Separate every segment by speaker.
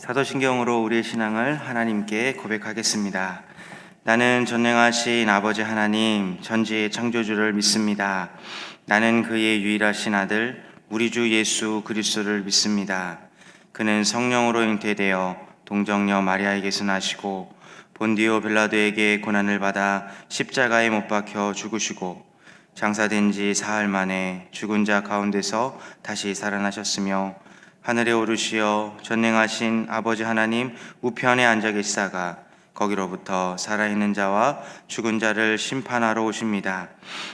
Speaker 1: 사도신경으로 우리의 신앙을 하나님께 고백하겠습니다. 나는 전능하신 아버지 하나님, 전지의 창조주를 믿습니다. 나는 그의 유일하신 아들, 우리 주 예수 그리스도를 믿습니다. 그는 성령으로 잉태되어 동정녀 마리아에게서 나시고 본디오 빌라도에게 고난을 받아 십자가에 못 박혀 죽으시고 장사된 지 사흘 만에 죽은 자 가운데서 다시 살아나셨으며 하늘에 오르시어 전능하신 아버지 하나님 우편에 앉아 계시다가 거기로부터 살아있는 자와 죽은 자를 심판하러 오십니다.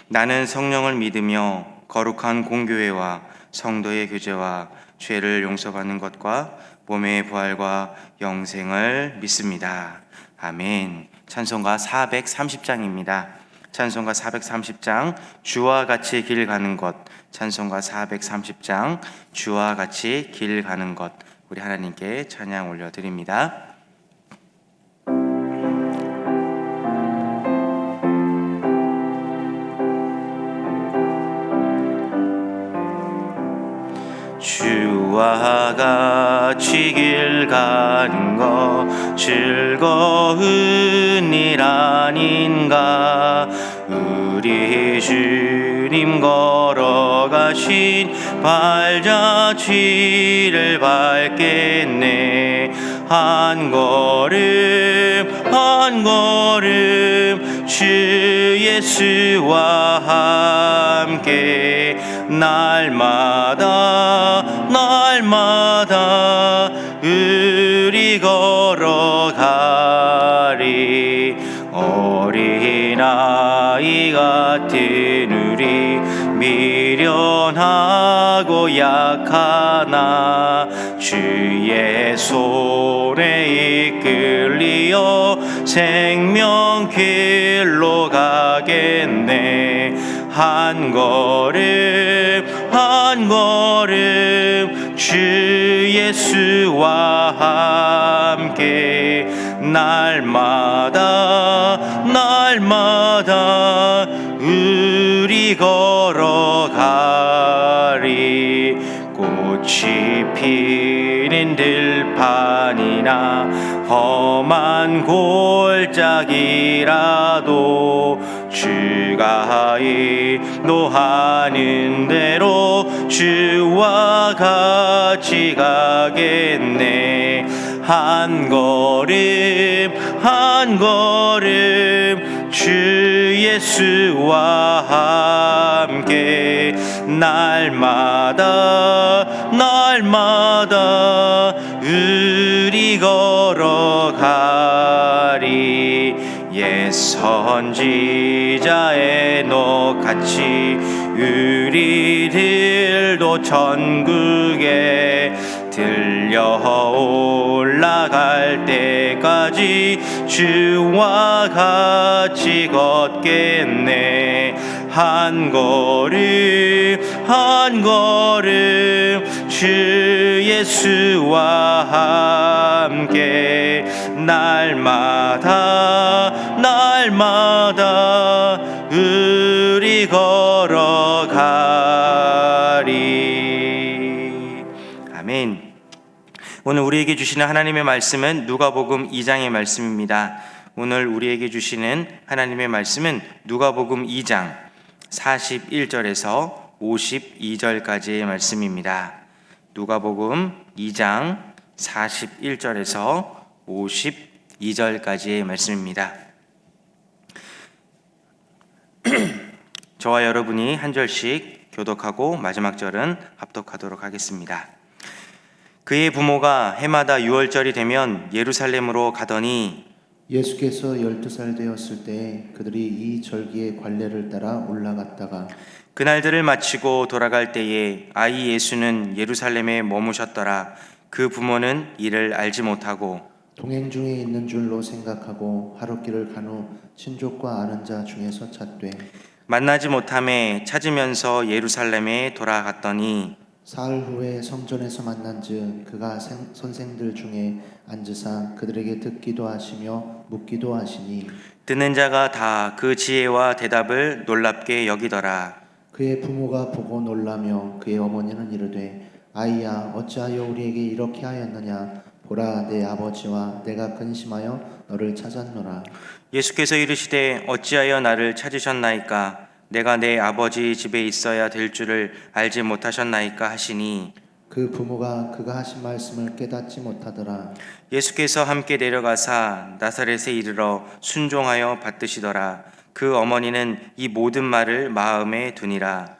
Speaker 1: 나는 성령을 믿으며 거룩한 공교회와 성도의 교제와 죄를 용서받는 것과 몸의 부활과 영생을 믿습니다. 아멘. 찬송가 430장입니다. 찬송가 430장 주와 같이 길 가는 것. 찬송가 430장 주와 같이 길 가는 것. 우리 하나님께 찬양 올려드립니다. 주와 같이 길 가는 것 즐거운 일 아닌가. 우리 주님 걸어가신 발자취를 밟겠네. 한 걸음 한 걸음 주 예수와 함께 날마다 우리 걸어가리. 어린아이 같은 우리 미련하고 약하나 주의 손에 이끌리어 생명길로 가겠네. 한 걸음 주 예수와 함께 날마다 우리 걸어가리. 꽃이 피는 들판이나 험한 골짜기라도 주가 인도하는 대로 주와 같이 가겠네. 한 걸음 주 예수와 함께 날마다 우리 걸어가리. 옛 선지자 에녹같이 우리들도 천국에 들려 올라갈 때까지 주와 같이 걷겠네. 한 걸음 주 예수와 함께 날마다 우리 걸어가리. 아멘. 오늘 우리에게 주시는 하나님의 말씀은 누가복음 2장의 말씀입니다. 오늘 우리에게 주시는 하나님의 말씀은 누가복음 2장 41절에서 52절까지의 말씀입니다. 누가복음 2장 41절에서 52절까지의 말씀입니다. 저와 여러분이 한 절씩 교독하고 마지막 절은 합독하도록 하겠습니다. 그의 부모가 해마다 유월절이 되면 예루살렘으로 가더니
Speaker 2: 예수께서 12살 되었을 때 그들이 이 절기의 관례를 따라 올라갔다가
Speaker 1: 그날들을 마치고 돌아갈 때에 아이 예수는 예루살렘에 머무셨더라. 그 부모는 이를 알지 못하고
Speaker 2: 동행 중에 있는 줄로 생각하고 하룻길을 간 후 친족과 아는 자 중에서 찾되
Speaker 1: 만나지 못함에 찾으면서 예루살렘에 돌아갔더니
Speaker 2: 사흘 후에 성전에서 만난즉 그가 선생들 중에 앉으사 그들에게 듣기도 하시며 묻기도 하시니
Speaker 1: 듣는 자가 다 그 지혜와 대답을 놀랍게 여기더라.
Speaker 2: 그의 부모가 보고 놀라며 그의 어머니는 이르되 아이야 어찌하여 우리에게 이렇게 하였느냐 보라 내 아버지와 내가 근심하여 너를 찾았노라.
Speaker 1: 예수께서 이르시되 어찌하여 나를 찾으셨나이까? 내가 내 아버지 집에 있어야 될 줄을 알지 못하셨나이까 하시니
Speaker 2: 그 부모가 그가 하신 말씀을 깨닫지 못하더라.
Speaker 1: 예수께서 함께 내려가사 나사렛에 이르러 순종하여 받드시더라. 그 어머니는 이 모든 말을 마음에 두니라.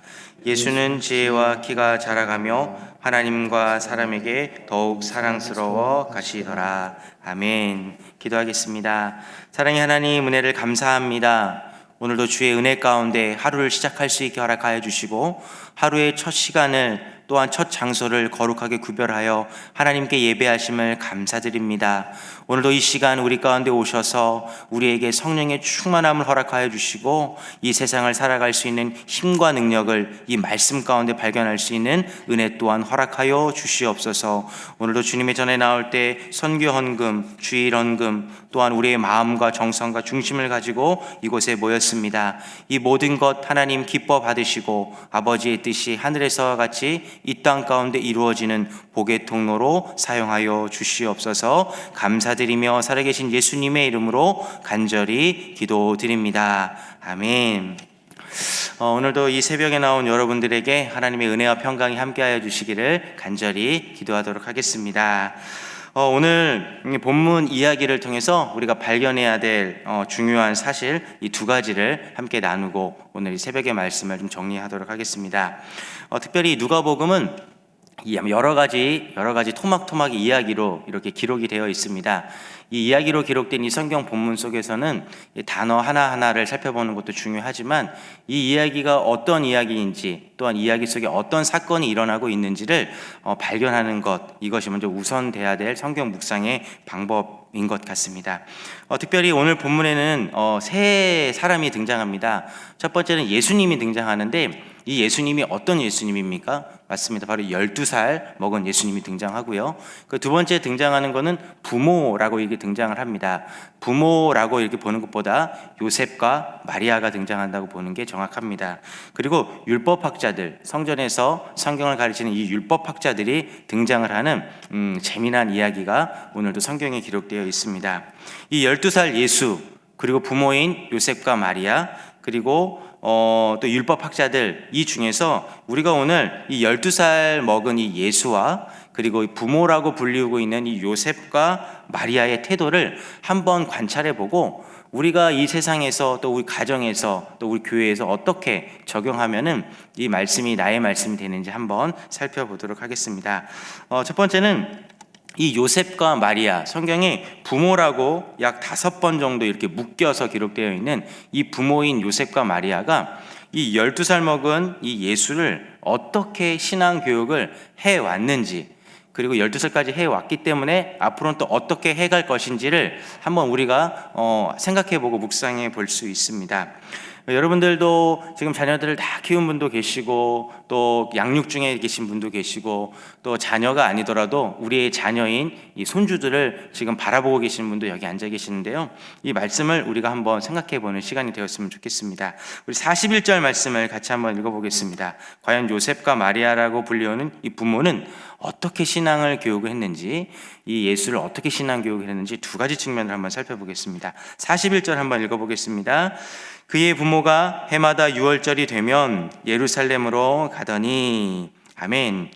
Speaker 1: 예수는 지혜와 키가 자라가며 하나님과 사람에게 더욱 사랑스러워 가시더라. 아멘. 기도하겠습니다. 사랑의 하나님, 은혜를 감사합니다. 오늘도 주의 은혜 가운데 하루를 시작할 수 있게 허락하여 주시고 하루의 첫 시간을 또한 첫 장소를 거룩하게 구별하여 하나님께 예배하심을 감사드립니다. 오늘도 이 시간 우리 가운데 오셔서 우리에게 성령의 충만함을 허락하여 주시고 이 세상을 살아갈 수 있는 힘과 능력을 이 말씀 가운데 발견할 수 있는 은혜 또한 허락하여 주시옵소서. 오늘도 주님의 전에 나올 때 선교 헌금, 주일 헌금 또한 우리의 마음과 정성과 중심을 가지고 이곳에 모였습니다. 이 모든 것 하나님 기뻐 받으시고 아버지의 뜻이 하늘에서와 같이 이 땅 가운데 이루어지는 복의 통로로 사용하여 주시옵소서. 감사드리며 살아계신 예수님의 이름으로 간절히 기도드립니다. 아멘. 오늘도 이 새벽에 나온 여러분들에게 하나님의 은혜와 평강이 함께하여 주시기를 간절히 기도하도록 하겠습니다. 오늘 본문 이야기를 통해서 우리가 발견해야 될 중요한 사실 이 두 가지를 함께 나누고 오늘 이 새벽의 말씀을 좀 정리하도록 하겠습니다. 특별히 누가복음은 여러 가지 토막토막 이야기로 이렇게 기록이 되어 있습니다. 이 이야기로 기록된 이 성경 본문 속에서는 단어 하나하나를 살펴보는 것도 중요하지만 이 이야기가 어떤 이야기인지 또한 이야기 속에 어떤 사건이 일어나고 있는지를 발견하는 것, 이것이 먼저 우선돼야 될 성경 묵상의 방법인 것 같습니다. 특별히 오늘 본문에는 세 사람이 등장합니다. 첫 번째는 예수님이 등장하는데 이 예수님이 어떤 예수님입니까? 맞습니다. 바로 12살 먹은 예수님이 등장하고요. 그 두 번째 등장하는 것은 부모라고 이렇게 등장을 합니다. 부모라고 이렇게 보는 것보다 요셉과 마리아가 등장한다고 보는 게 정확합니다. 그리고 율법학자들, 성전에서 성경을 가르치는 이 율법학자들이 등장을 하는 재미난 이야기가 오늘도 성경에 기록되어 있습니다. 이 12살 예수, 그리고 부모인 요셉과 마리아, 그리고 또 율법학자들 이 중에서 우리가 오늘 이 12살 먹은 이 예수와 그리고 부모라고 불리우고 있는 이 요셉과 마리아의 태도를 한번 관찰해보고 우리가 이 세상에서 또 우리 가정에서 또 우리 교회에서 어떻게 적용하면은 이 말씀이 나의 말씀이 되는지 한번 살펴보도록 하겠습니다. 첫 번째는 이 요셉과 마리아, 성경에 부모라고 약 5번 정도 이렇게 묶여서 기록되어 있는 이 부모인 요셉과 마리아가 이 12살 먹은 이 예수를 어떻게 신앙 교육을 해왔는지, 그리고 12살까지 해왔기 때문에 앞으로는 또 어떻게 해갈 것인지를 한번 우리가 생각해보고 묵상해 볼 수 있습니다. 여러분들도 지금 자녀들을 다 키운 분도 계시고 또 양육 중에 계신 분도 계시고 또 자녀가 아니더라도 우리의 자녀인 이 손주들을 지금 바라보고 계시는 분도 여기 앉아 계시는데요. 이 말씀을 우리가 한번 생각해 보는 시간이 되었으면 좋겠습니다. 우리 41절 말씀을 같이 한번 읽어보겠습니다. 과연 요셉과 마리아라고 불리우는 이 부모는 어떻게 신앙을 교육을 했는지, 이 예수를 어떻게 신앙 교육을 했는지 두 가지 측면을 한번 살펴보겠습니다. 41절 한번 읽어보겠습니다. 그의 부모가 해마다 유월절이 되면 예루살렘으로 가더니, 아멘.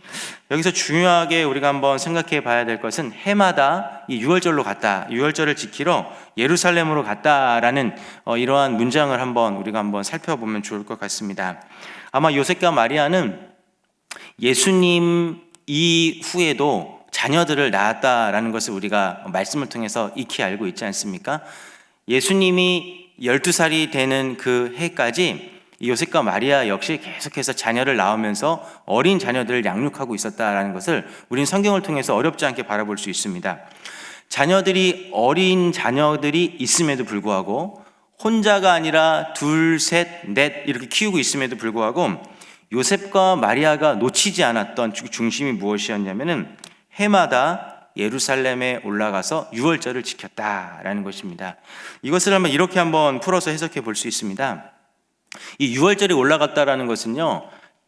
Speaker 1: 여기서 중요하게 우리가 한번 생각해 봐야 될 것은 해마다 이 유월절로 갔다, 유월절을 지키러 예루살렘으로 갔다라는 이러한 문장을 우리가 한번 살펴보면 좋을 것 같습니다. 아마 요셉과 마리아는 예수님 이후에도 자녀들을 낳았다라는 것을 우리가 말씀을 통해서 익히 알고 있지 않습니까? 예수님이 12살이 되는 그 해까지 요셉과 마리아 역시 계속해서 자녀를 낳으면서 어린 자녀들을 양육하고 있었다라는 것을 우리는 성경을 통해서 어렵지 않게 바라볼 수 있습니다. 어린 자녀들이 있음에도 불구하고 혼자가 아니라 둘, 셋, 넷 이렇게 키우고 있음에도 불구하고 요셉과 마리아가 놓치지 않았던 중심이 무엇이었냐면은 해마다 예루살렘에 올라가서 유월절을 지켰다라는 것입니다. 이것을 이렇게 한번 풀어서 해석해 볼 수 있습니다. 이 유월절이 올라갔다라는 것은요,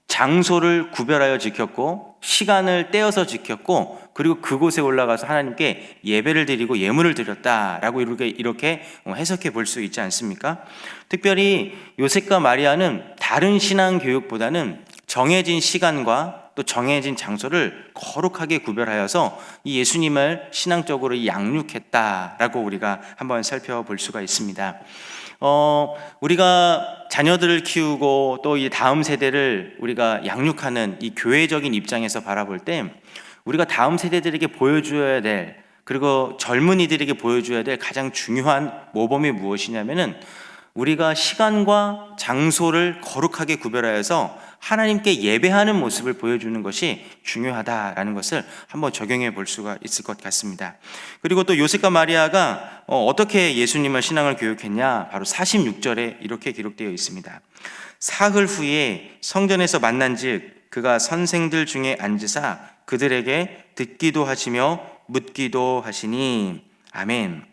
Speaker 1: 장소를 구별하여 지켰고 시간을 떼어서 지켰고, 그리고 그곳에 올라가서 하나님께 예배를 드리고 예물을 드렸다라고 이렇게 해석해 볼 수 있지 않습니까? 특별히 요셉과 마리아는 다른 신앙 교육보다는 정해진 시간과 또 정해진 장소를 거룩하게 구별하여서 이 예수님을 신앙적으로 양육했다라고 우리가 한번 살펴볼 수가 있습니다. 우리가 자녀들을 키우고 또 이 다음 세대를 우리가 양육하는 이 교회적인 입장에서 바라볼 때, 우리가 다음 세대들에게 보여줘야 될, 그리고 젊은이들에게 보여줘야 될 가장 중요한 모범이 무엇이냐면은, 우리가 시간과 장소를 거룩하게 구별하여서 하나님께 예배하는 모습을 보여주는 것이 중요하다라는 것을 한번 적용해 볼 수가 있을 것 같습니다. 그리고 또 요셉과 마리아가 어떻게 예수님을 신앙을 교육했냐, 바로 46절에 이렇게 기록되어 있습니다. 사흘 후에 성전에서 만난즉 그가 선생들 중에 앉으사 그들에게 듣기도 하시며 묻기도 하시니. 아멘.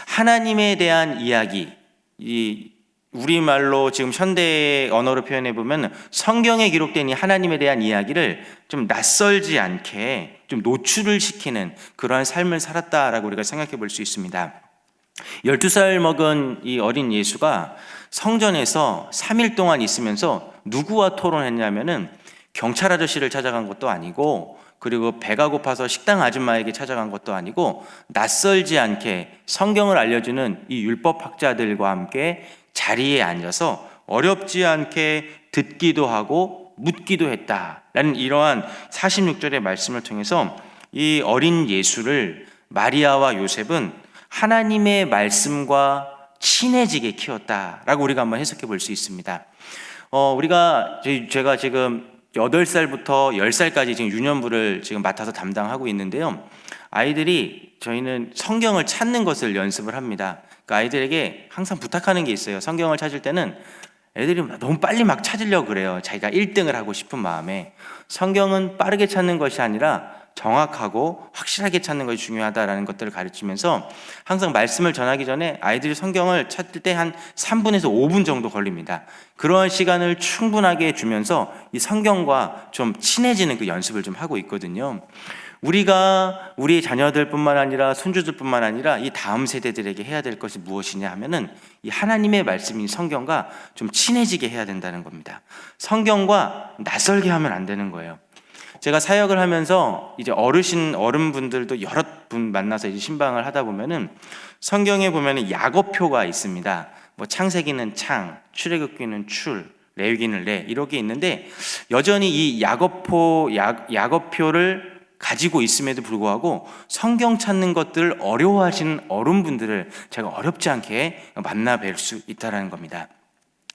Speaker 1: 하나님에 대한 이야기, 이 우리말로 지금 현대 언어로 표현해 보면 성경에 기록된 이 하나님에 대한 이야기를 좀 낯설지 않게 좀 노출을 시키는 그러한 삶을 살았다라고 우리가 생각해 볼 수 있습니다. 12살 먹은 이 어린 예수가 성전에서 3일 동안 있으면서 누구와 토론했냐면은 경찰 아저씨를 찾아간 것도 아니고, 그리고 배가 고파서 식당 아줌마에게 찾아간 것도 아니고, 낯설지 않게 성경을 알려주는 이 율법학자들과 함께 자리에 앉아서 어렵지 않게 듣기도 하고 묻기도 했다라는 이러한 46절의 말씀을 통해서 이 어린 예수를 마리아와 요셉은 하나님의 말씀과 친해지게 키웠다라고 우리가 한번 해석해 볼 수 있습니다. 제가 지금 8살부터 10살까지 지금 유년부를 지금 맡아서 담당하고 있는데요. 저희는 성경을 찾는 것을 연습을 합니다. 그러니까 아이들에게 항상 부탁하는 게 있어요. 성경을 찾을 때는 애들이 너무 빨리 막 찾으려고 그래요. 자기가 1등을 하고 싶은 마음에. 성경은 빠르게 찾는 것이 아니라 정확하고 확실하게 찾는 것이 중요하다라는 것들을 가르치면서 항상 말씀을 전하기 전에 아이들이 성경을 찾을 때 한 3분에서 5분 정도 걸립니다. 그러한 시간을 충분하게 주면서 이 성경과 좀 친해지는 그 연습을 좀 하고 있거든요. 우리가 우리 자녀들뿐만 아니라 손주들뿐만 아니라 이 다음 세대들에게 해야 될 것이 무엇이냐 하면은 이 하나님의 말씀인 성경과 좀 친해지게 해야 된다는 겁니다. 성경과 낯설게 하면 안 되는 거예요. 제가 사역을 하면서 이제 어른분들도 여러 분 만나서 이제 신방을 하다 보면은 성경에 보면은 약어표가 있습니다. 뭐 창세기는 창, 출애굽기는 출, 레위기는 레 이렇게 있는데, 여전히 이 약어표를 가지고 있음에도 불구하고 성경 찾는 것들 어려워하시는 어른분들을 제가 어렵지 않게 만나 뵐 수 있다는 겁니다.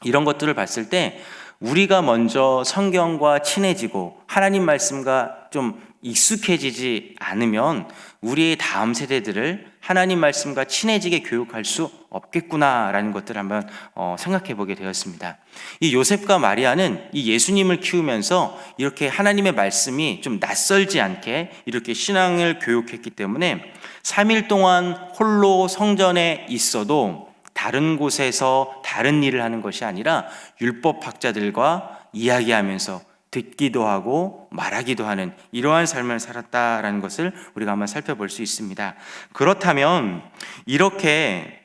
Speaker 1: 이런 것들을 봤을 때 우리가 먼저 성경과 친해지고 하나님 말씀과 좀 익숙해지지 않으면 우리의 다음 세대들을 하나님 말씀과 친해지게 교육할 수 없겠구나라는 것들을 한번 생각해 보게 되었습니다. 이 요셉과 마리아는 이 예수님을 키우면서 이렇게 하나님의 말씀이 좀 낯설지 않게 이렇게 신앙을 교육했기 때문에 3일 동안 홀로 성전에 있어도 다른 곳에서 다른 일을 하는 것이 아니라 율법학자들과 이야기하면서 듣기도 하고 말하기도 하는 이러한 삶을 살았다라는 것을 우리가 한번 살펴볼 수 있습니다. 그렇다면 이렇게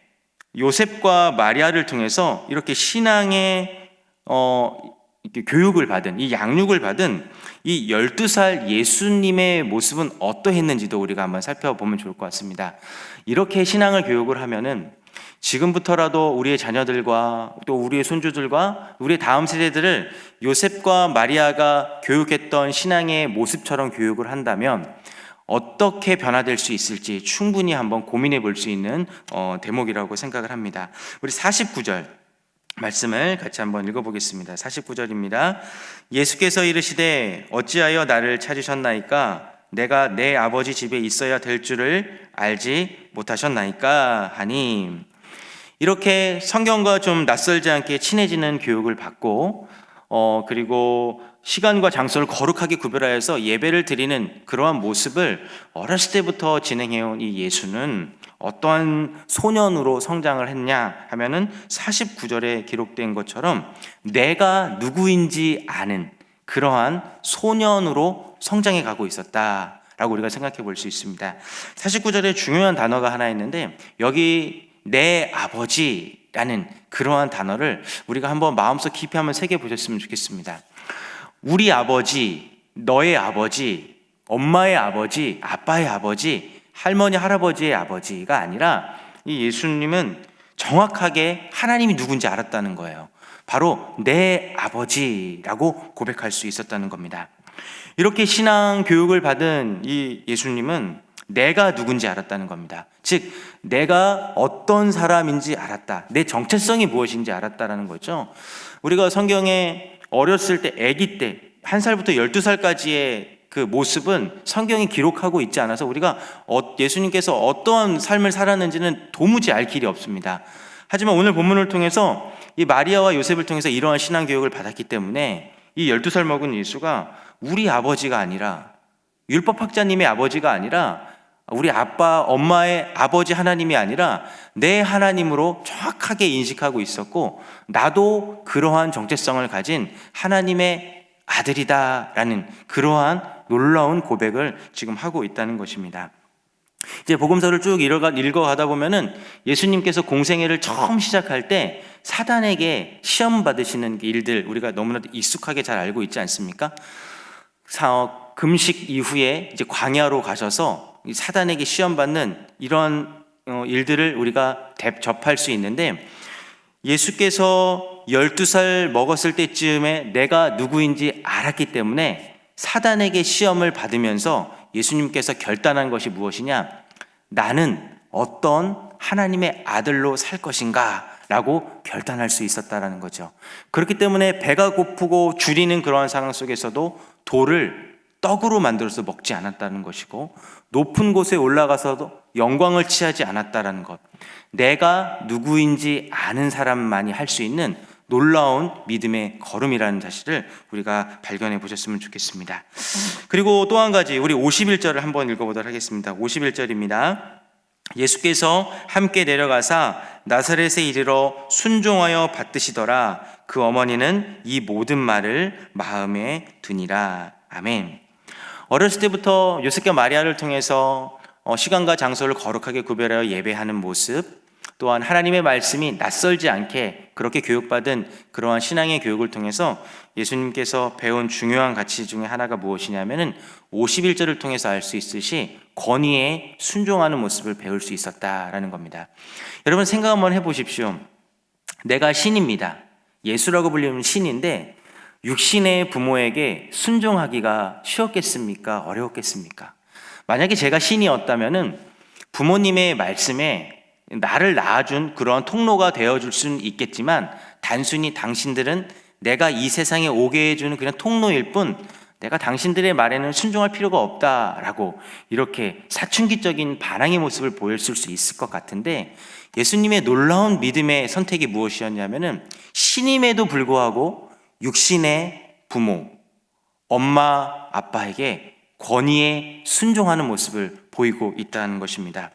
Speaker 1: 요셉과 마리아를 통해서 이렇게 신앙의 이렇게 교육을 받은, 이 양육을 받은 이 12살 예수님의 모습은 어떠했는지도 우리가 한번 살펴보면 좋을 것 같습니다. 이렇게 신앙을 교육을 하면은 지금부터라도 우리의 자녀들과 또 우리의 손주들과 우리의 다음 세대들을 요셉과 마리아가 교육했던 신앙의 모습처럼 교육을 한다면 어떻게 변화될 수 있을지 충분히 한번 고민해 볼 수 있는 대목이라고 생각을 합니다. 우리 49절 말씀을 같이 한번 읽어보겠습니다. 49절입니다. 예수께서 이르시되 어찌하여 나를 찾으셨나이까? 내가 내 아버지 집에 있어야 될 줄을 알지 못하셨나이까? 하니, 이렇게 성경과 좀 낯설지 않게 친해지는 교육을 받고 그리고 시간과 장소를 거룩하게 구별하여서 예배를 드리는 그러한 모습을 어렸을 때부터 진행해온 이 예수는 어떠한 소년으로 성장을 했냐 하면은 49절에 기록된 것처럼 내가 누구인지 아는, 그러한 소년으로 성장해 가고 있었다라고 우리가 생각해 볼 수 있습니다. 49절에 중요한 단어가 하나 있는데 여기 내 아버지라는 그러한 단어를 우리가 한번 마음속 깊이 한번 새겨 보셨으면 좋겠습니다. 우리 아버지, 너의 아버지, 엄마의 아버지, 아빠의 아버지, 할머니, 할아버지의 아버지가 아니라 이 예수님은 정확하게 하나님이 누군지 알았다는 거예요. 바로 내 아버지라고 고백할 수 있었다는 겁니다. 이렇게 신앙 교육을 받은 이 예수님은 내가 누군지 알았다는 겁니다. 즉 내가 어떤 사람인지 알았다. 내 정체성이 무엇인지 알았다라는 거죠. 우리가 성경에 어렸을 때, 아기 때 1살부터 12살까지의 그 모습은 성경이 기록하고 있지 않아서 우리가 예수님께서 어떠한 삶을 살았는지는 도무지 알 길이 없습니다. 하지만 오늘 본문을 통해서 이 마리아와 요셉을 통해서 이러한 신앙 교육을 받았기 때문에 이 12살 먹은 예수가 우리 아버지가 아니라, 율법학자님의 아버지가 아니라, 우리 아빠, 엄마의 아버지 하나님이 아니라 내 하나님으로 정확하게 인식하고 있었고, 나도 그러한 정체성을 가진 하나님의 아들이다라는 그러한 놀라운 고백을 지금 하고 있다는 것입니다. 이제 복음서를 쭉 읽어가다 보면은 예수님께서 공생애를 처음 시작할 때 사단에게 시험 받으시는 일들 우리가 너무나도 익숙하게 잘 알고 있지 않습니까? 금식 이후에 이제 광야로 가셔서 사단에게 시험 받는 이런 일들을 우리가 접할 수 있는데, 예수께서 12살 먹었을 때쯤에 내가 누구인지 알았기 때문에 사단에게 시험을 받으면서 예수님께서 결단한 것이 무엇이냐? 나는 어떤 하나님의 아들로 살 것인가? 라고 결단할 수 있었다라는 거죠. 그렇기 때문에 배가 고프고 줄이는 그러한 상황 속에서도 돌을 떡으로 만들어서 먹지 않았다는 것이고, 높은 곳에 올라가서도 영광을 취하지 않았다라는 것, 내가 누구인지 아는 사람만이 할 수 있는 놀라운 믿음의 걸음이라는 사실을 우리가 발견해 보셨으면 좋겠습니다. 그리고 또 한 가지, 우리 51절을 한번 읽어보도록 하겠습니다. 51절입니다. 예수께서 함께 내려가사 나사렛에 이르러 순종하여 받드시더라. 그 어머니는 이 모든 말을 마음에 두니라. 아멘. 어렸을 때부터 요셉과 마리아를 통해서 시간과 장소를 거룩하게 구별하여 예배하는 모습, 또한 하나님의 말씀이 낯설지 않게 그렇게 교육받은 그러한 신앙의 교육을 통해서 예수님께서 배운 중요한 가치 중에 하나가 무엇이냐면은 51절을 통해서 알 수 있듯이 권위에 순종하는 모습을 배울 수 있었다라는 겁니다. 여러분 생각 한번 해보십시오. 내가 신입니다. 예수라고 불리는 신인데 육신의 부모에게 순종하기가 쉬웠겠습니까? 어려웠겠습니까? 만약에 제가 신이었다면은 부모님의 말씀에 나를 낳아준 그런 통로가 되어줄 수는 있겠지만, 단순히 당신들은 내가 이 세상에 오게 해주는 그냥 통로일 뿐 내가 당신들의 말에는 순종할 필요가 없다라고 이렇게 사춘기적인 반항의 모습을 보였을 수 있을 것 같은데, 예수님의 놀라운 믿음의 선택이 무엇이었냐면은 신임에도 불구하고 육신의 부모, 엄마, 아빠에게 권위에 순종하는 모습을 보이고 있다는 것입니다.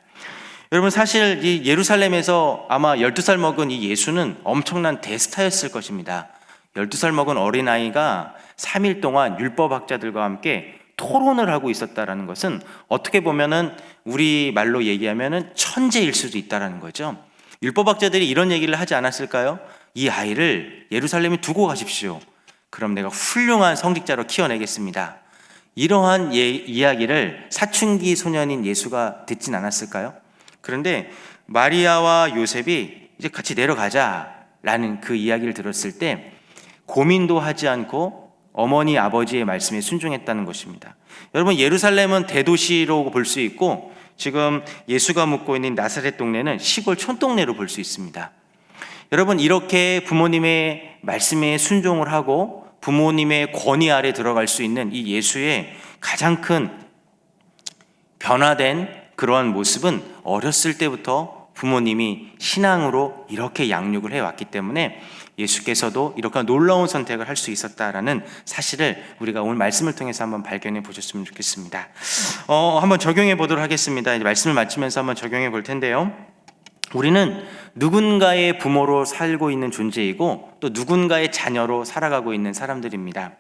Speaker 1: 여러분 사실 이 예루살렘에서 아마 12살 먹은 이 예수는 엄청난 대스타였을 것입니다. 12살 먹은 어린아이가 3일 동안 율법학자들과 함께 토론을 하고 있었다는 것은 어떻게 보면은 우리 말로 얘기하면은 천재일 수도 있다는 거죠. 율법학자들이 이런 얘기를 하지 않았을까요? 이 아이를 예루살렘에 두고 가십시오. 그럼 내가 훌륭한 성직자로 키워내겠습니다. 이러한 이야기를 사춘기 소년인 예수가 듣진 않았을까요? 그런데 마리아와 요셉이 이제 같이 내려가자라는 그 이야기를 들었을 때 고민도 하지 않고 어머니 아버지의 말씀에 순종했다는 것입니다. 여러분 예루살렘은 대도시로 볼 수 있고, 지금 예수가 묵고 있는 나사렛 동네는 시골 촌동네로 볼 수 있습니다. 여러분 이렇게 부모님의 말씀에 순종을 하고 부모님의 권위 아래 들어갈 수 있는 이 예수의 가장 큰 변화된 그러한 모습은 어렸을 때부터 부모님이 신앙으로 이렇게 양육을 해왔기 때문에 예수께서도 이렇게 놀라운 선택을 할 수 있었다라는 사실을 우리가 오늘 말씀을 통해서 한번 발견해 보셨으면 좋겠습니다. 한번 적용해 보도록 하겠습니다. 이제 말씀을 마치면서 한번 적용해 볼 텐데요. 우리는 누군가의 부모로 살고 있는 존재이고 또 누군가의 자녀로 살아가고 있는 사람들입니다.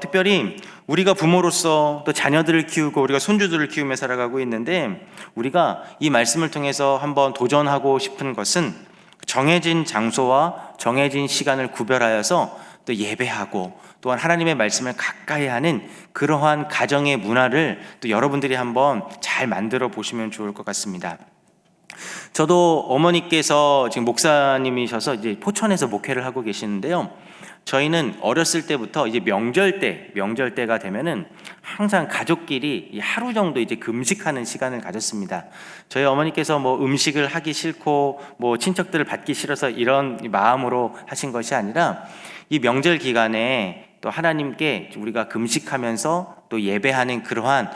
Speaker 1: 특별히 우리가 부모로서 또 자녀들을 키우고 우리가 손주들을 키우며 살아가고 있는데, 우리가 이 말씀을 통해서 한번 도전하고 싶은 것은 정해진 장소와 정해진 시간을 구별하여서 또 예배하고 또한 하나님의 말씀을 가까이 하는 그러한 가정의 문화를 또 여러분들이 한번 잘 만들어 보시면 좋을 것 같습니다. 저도 어머니께서 지금 목사님이셔서 이제 포천에서 목회를 하고 계시는데요. 저희는 어렸을 때부터 이제 명절 때가 되면은 항상 가족끼리 하루 정도 이제 금식하는 시간을 가졌습니다. 저희 어머니께서 뭐 음식을 하기 싫고 뭐 친척들을 받기 싫어서 이런 마음으로 하신 것이 아니라, 이 명절 기간에 또 하나님께 우리가 금식하면서 또 예배하는 그러한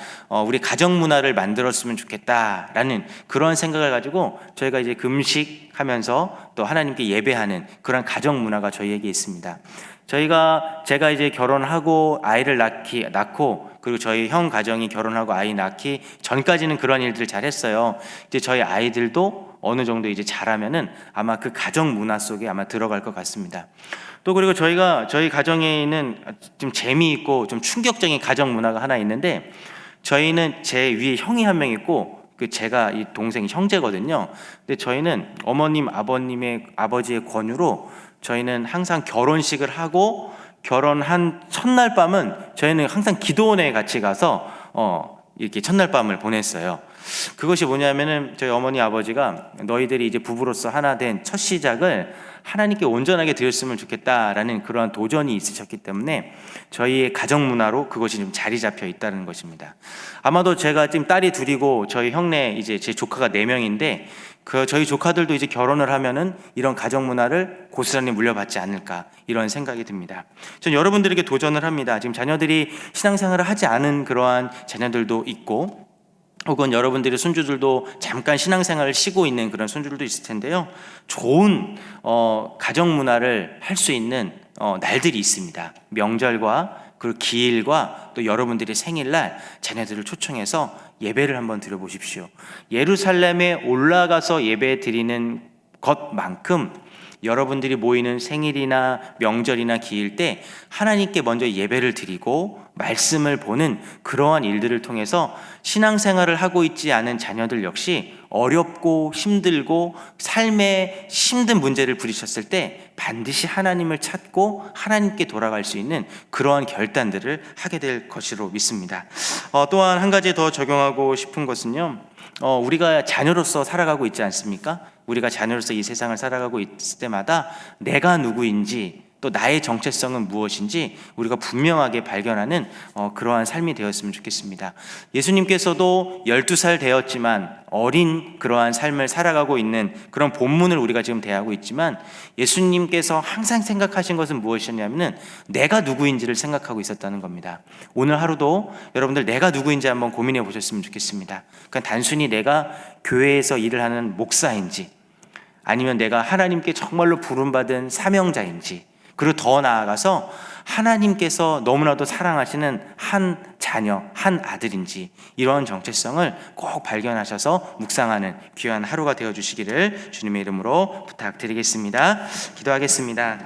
Speaker 1: 우리 가정 문화를 만들었으면 좋겠다라는 그런 생각을 가지고 저희가 이제 금식하면서 또 하나님께 예배하는 그런 가정 문화가 저희에게 있습니다. 제가 이제 결혼하고 아이를 낳고 그리고 저희 형 가정이 결혼하고 아이 낳기 전까지는 그런 일들을 잘 했어요. 이제 저희 아이들도 어느 정도 이제 자라면은 아마 그 가정 문화 속에 아마 들어갈 것 같습니다. 또 그리고 저희 가정에는 좀 재미있고 좀 충격적인 가정 문화가 하나 있는데, 저희는 제 위에 형이 한 명 있고 제가 이 동생이 형제거든요. 근데 저희는 어머님 아버지의 권유로 저희는 항상 결혼식을 하고 결혼한 첫날 밤은 저희는 항상 기도원에 같이 가서 이렇게 첫날 밤을 보냈어요. 그것이 뭐냐면은 저희 어머니 아버지가 너희들이 이제 부부로서 하나 된 첫 시작을 하나님께 온전하게 드렸으면 좋겠다라는 그러한 도전이 있으셨기 때문에 저희의 가정 문화로 그것이 좀 자리 잡혀 있다는 것입니다. 아마도 제가 지금 딸이 둘이고 저희 형네 이제 제 조카가 4명인데 저희 조카들도 이제 결혼을 하면은 이런 가정 문화를 고스란히 물려받지 않을까, 이런 생각이 듭니다. 전 여러분들에게 도전을 합니다. 지금 자녀들이 신앙생활을 하지 않은 그러한 자녀들도 있고, 혹은 여러분들의 손주들도 잠깐 신앙생활을 쉬고 있는 그런 손주들도 있을 텐데요. 좋은 가정 문화를 할 수 있는 날들이 있습니다. 명절과 그리고 기일과 또 여러분들의 생일날 자녀들을 초청해서 예배를 한번 드려보십시오. 예루살렘에 올라가서 예배 드리는 것만큼 여러분들이 모이는 생일이나 명절이나 기일 때 하나님께 먼저 예배를 드리고 말씀을 보는 그러한 일들을 통해서 신앙생활을 하고 있지 않은 자녀들 역시 어렵고 힘들고 삶에 힘든 문제를 부딪혔을 때 반드시 하나님을 찾고 하나님께 돌아갈 수 있는 그러한 결단들을 하게 될 것으로 믿습니다. 또한 한 가지 더 적용하고 싶은 것은요, 우리가 자녀로서 살아가고 있지 않습니까? 우리가 자녀로서 이 세상을 살아가고 있을 때마다 내가 누구인지 또 나의 정체성은 무엇인지 우리가 분명하게 발견하는 그러한 삶이 되었으면 좋겠습니다. 예수님께서도 12살 되었지만 어린 그러한 삶을 살아가고 있는 그런 본문을 우리가 지금 대하고 있지만, 예수님께서 항상 생각하신 것은 무엇이었냐면 내가 누구인지를 생각하고 있었다는 겁니다. 오늘 하루도 여러분들 내가 누구인지 한번 고민해 보셨으면 좋겠습니다. 그러니까 단순히 내가 교회에서 일을 하는 목사인지, 아니면 내가 하나님께 정말로 부름받은 사명자인지, 그리고 더 나아가서 하나님께서 너무나도 사랑하시는 한 자녀, 한 아들인지, 이런 정체성을 꼭 발견하셔서 묵상하는 귀한 하루가 되어주시기를 주님의 이름으로 부탁드리겠습니다. 기도하겠습니다.